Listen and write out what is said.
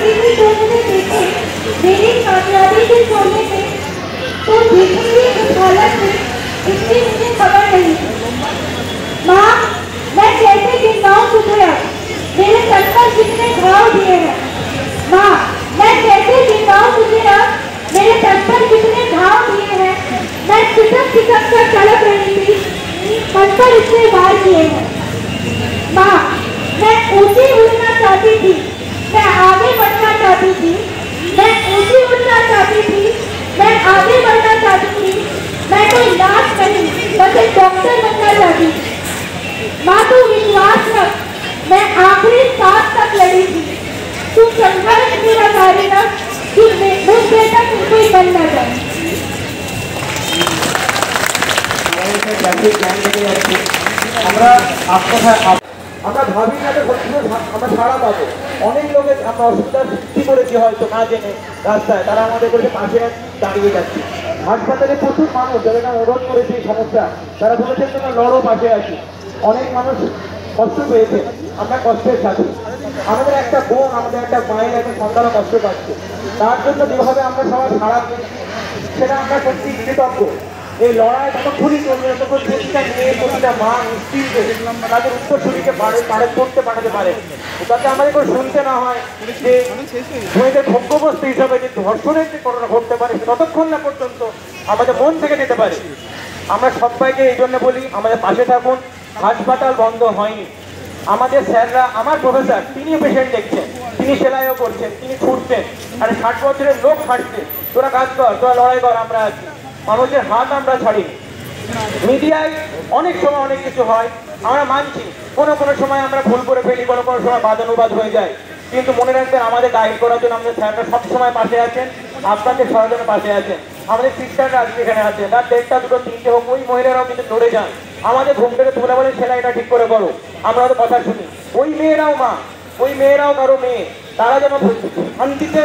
कभी भी तो मुझे देखे मेरी कामयाबी के सोने में, तो देखेंगे इस हालत में इसकी मुझे खबर नहीं। माँ, मैं कैसे गिरनाऊं तुझे अब, मेरे सर पर कितने घाव दिए हैं। माँ, मैं कैसे गिरनाऊं तुझे अब, मेरे सर पर कितने घाव दिए हैं। मैं खिसक खिसक कर तड़प रही थी, मन पर इतने वार किए हैं। माँ, मैं ऊंची उड़ना चाहती थी, मैं आगे बढ़ना चाहती थी, मैं ऊंची उड़ना चाहती थी, मैं आगे बढ़ना चाहती थी, मैं कोई लाश नहीं बस एक डॉक्टर बनना चाहती थी। माँ, तू विश्वास रख, मैं आखिरी सांस तक लड़ी थी। तू संघर्ष पूरा जारी रख, मुझ बेटा तू कोई बन न जाए। আমরা ভাবি না যে আমরা সারা পাবো। অনেক লোকের আমরা অসুবিধার সৃষ্টি করেছি হয়তো না জেনে রাস্তায়, তারা আমাদের বলছে পাশে দাঁড়িয়ে যাচ্ছে। হাসপাতালে প্রচুর মানুষ যারা অনুরোধ করেছে এই সমস্যা, তারা বলেছেন তোমরা লড়ো, পাশে আছি। অনেক মানুষ কষ্ট পেয়েছে, আমরা কষ্টের সাথে। আমাদের একটা বোন, আমাদের একটা মায়ের একটা সন্তানও কষ্ট পাচ্ছে। তার জন্য যেভাবে আমরা সবাই সারা সেটা আমরা সত্যি কৃতজ্ঞ। এই লড়াই ততক্ষণই চলবে যতক্ষণ প্রতিটা মেয়ে, প্রতিটা মা স্ত্রীকে তাদের উত্তরসূরিকে পারে করতে পাঠাতে পারে, যাতে আমাদের কোনো শুনতে না হয় যে মেয়েদের ভোগ্যবস্তু হিসাবে যে ধর্ষণের যে ঘটনা ঘটতে পারে, ততক্ষণ না পর্যন্ত আমাদের মন থেকে যেতে পারে। আমরা সবাইকে এই জন্য বলি আমাদের পাশে থাকুন। হাসপাতাল বন্ধ হয়নি। আমাদের স্যাররা, আমার প্রফেসর, তিনিও পেশেন্ট দেখছেন, তিনি সেলাইও করছেন, তিনি ছুটছেন। আর 60 বছরের লোক খাটছে, তোরা কাজ কর, তোরা লড়াই কর, আমরা আছি। মানুষের হাত আমরা ছাড়ি। মিডিয়ায় অনেক সময় অনেক কিছু হয়, আমরা মানছি। কোনো সময় আমরা ভুল করে ফেলি, কোনো সময় বাদানুবাদ হয়ে যায়। কিন্তু মনে রাখবেন, আমাদের গাইড করার জন্য আমাদের স্যাররা সবসময় পাশে আছেন, আপনাদের সরজনের পাশে আছেন। আমাদের সিস্টাররা আজকে এখানে আছে, তার 1টা 2টো 3টে হোক, ওই মহিলারাও কিন্তু লড়ে যান। আমাদের ঘুম থেকে তুলে বলে সেলাইটা ঠিক করে করো, আমরা তো কথা শুনি। ওই মেয়েরাও মা, ওই মেয়েরাও কারো মেয়ে, তারা যেন শান্তিতে